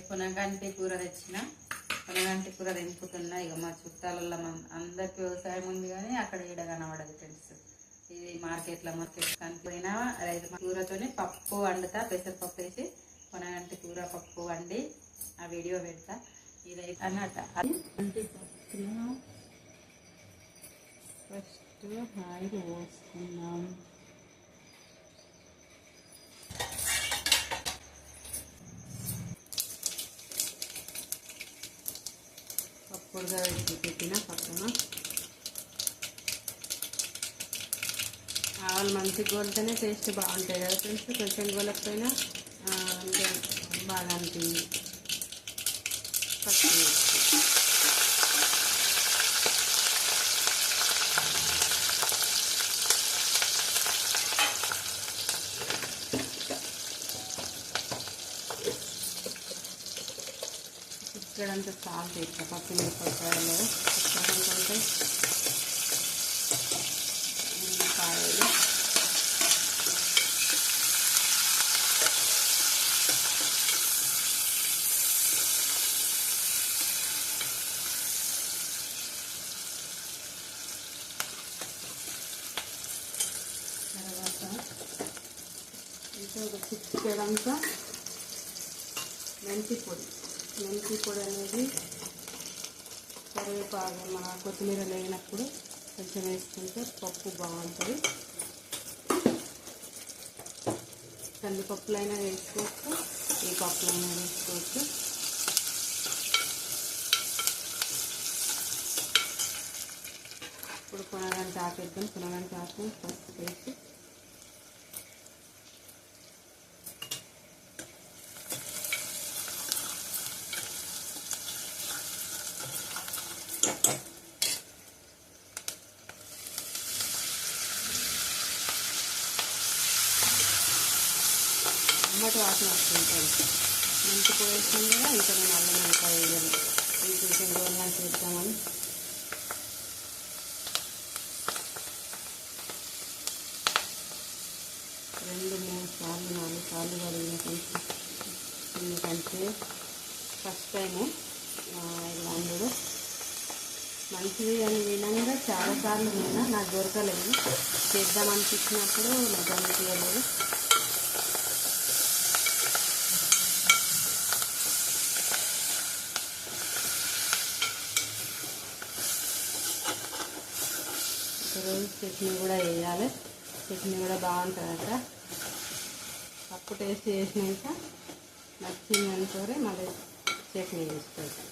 పొనగంటి కూర తెచ్చిన. పొనగంటి కూర తెంపుతున్నా. ఇక మా చుట్టాలలో అందరికి వ్యవసాయం ఉంది కానీ అక్కడ ఈడ కనబడదు ఫ్రెండ్స్. ఇది మార్కెట్ కనిపోయినా రైతు కూరతోనే పప్పు వండుతా. పెసరపప్పు వేసి పొనగంటి కూర పప్పు వండి ఆ వీడియో పెడతా. ఇదైతే అన్నట్ట ఫస్ట్ ఆయిల్ పోసుకున్నాం. పప్పుడుగా వేసి పెట్టిన పక్కన ఆవాలు మంచిగా గోలితేనే టేస్ట్ బాగుంటాయి కదా ఫ్రెండ్స్. కొంచెం గోలకపోయినా బాగా అనిపించింది. పచ్చి ఇక్కడంతా సాల్ట్ వేస్తా. పచ్చిమిరపకాయలు కొంటే ఉల్లిపాయలు తర్వాత ఇంకా ఒక చిటికెడంతా మెంతి పొడి అనేది కరివేపాకు మన కొత్తిమీర లేనప్పుడు కొంచెం వేసుకుంటే పప్పు బాగుంటుంది. కందిపప్పులైనా వేసుకోవచ్చు, ఏ పప్పులైనా వేసుకోవచ్చు. ఇప్పుడు పొనగంటి ఆకేద్దాం. పొనగంటి ఆకు పసుపు వేసి అమ్మటి వాసన వస్తుంటుంది. మెంతి పోయేసాం కదా, ఇంకా నేను అల్లం ఇంకా వేయను. కొంచెం గోరుగా చేద్దామని రెండు మూడు సార్లు 4 సార్లు కడిగిన కొంచెం. ఎందుకంటే ఫస్ట్ టైము ఇలా వండడం మంచిది అని వినంగా చాలాసార్లు విన్నా, నాకు దొరకలేదు. చేద్దామనిపించినప్పుడు నాకు అనిపించలేదు. రోజు చట్నీ కూడా వేయాలి. చట్నీ కూడా బాగుంటుందట. పప్పు టేస్ట్ చేసినాక నచ్చింది అనుకోరే మళ్ళీ చట్నీ వేసుకోవచ్చు.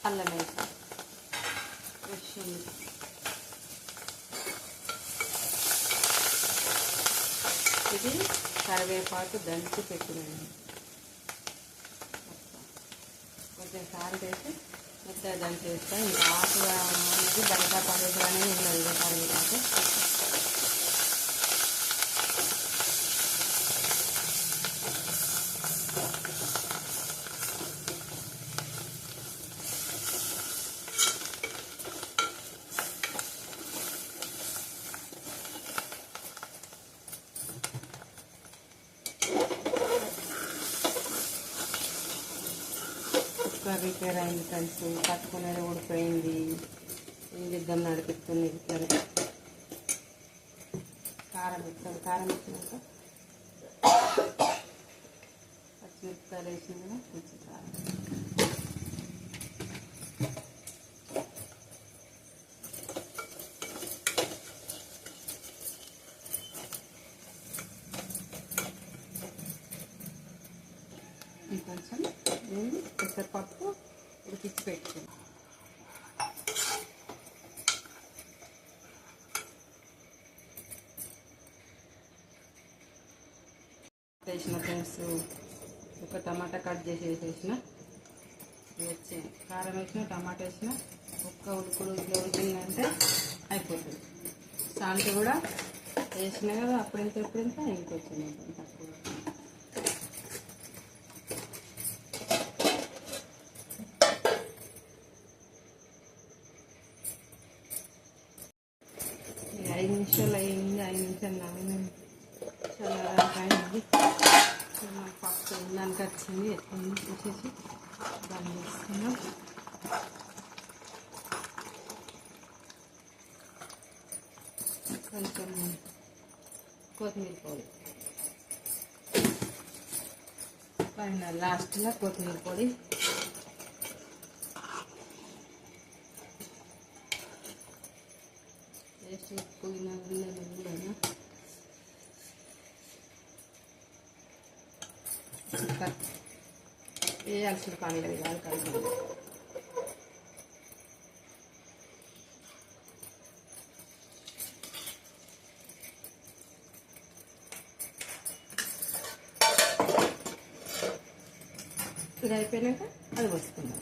అల్లం వేసి ఫ్రెష్ ఉంది. ఇది కరివేపాకు దంచి పెట్టినండి. కొంచెం సాల్ట్ వేసి మొత్తం దంచి వేస్తాను. ఇంకా ఆకు అనేది బయట పడేది ఉన్నది కరివేపాకు. కుక్కర్ రిపేర్ అయింది ఫ్రెండ్స్. పట్టుకునేది ఊడిపోయింది. ఏం చేద్దాం నడిపిస్తుంది. ఇట్లనే కారం వేస్తాం. కారం వేసినాక పచ్చిమిరపకాయలు వేసిన కదా కొంచెం కారం, ఇంకొంచెం నేను పెసరపప్పు ఉడికించి పెట్టుకున్నాను. వేసిన ఫ్రెండ్స్ ఒక టమాటా కట్ చేసి వేసేసిన, వచ్చి కారం వేసిన, టమాటా వేసిన, ఒక్క ఉడుకుడు ఇట్లా ఉడికిందంటే అయిపోతుంది. సాల్ట్ కూడా వేసిన కదా అప్పుడెంత ఇంకొచ్చింది తక్కువ. ఇక 5 నిమిషాలు అయింది, 5 నిమిషాలు నాన్న చల్లారాయింది. పప్పు దానికి వచ్చింది, ఎత్తుకొని తీసేసి దాన్ని వేస్తున్నాం. కొంచెం కొత్తిమీర పొడి పైన లాస్ట్లో కొత్తిమీర పొడి వేసి పుదీనా కూడా వేయాల్సిన పని లేదు కాదు కలిపి. ఇది అయిపోయినాక అది వస్తున్నాం.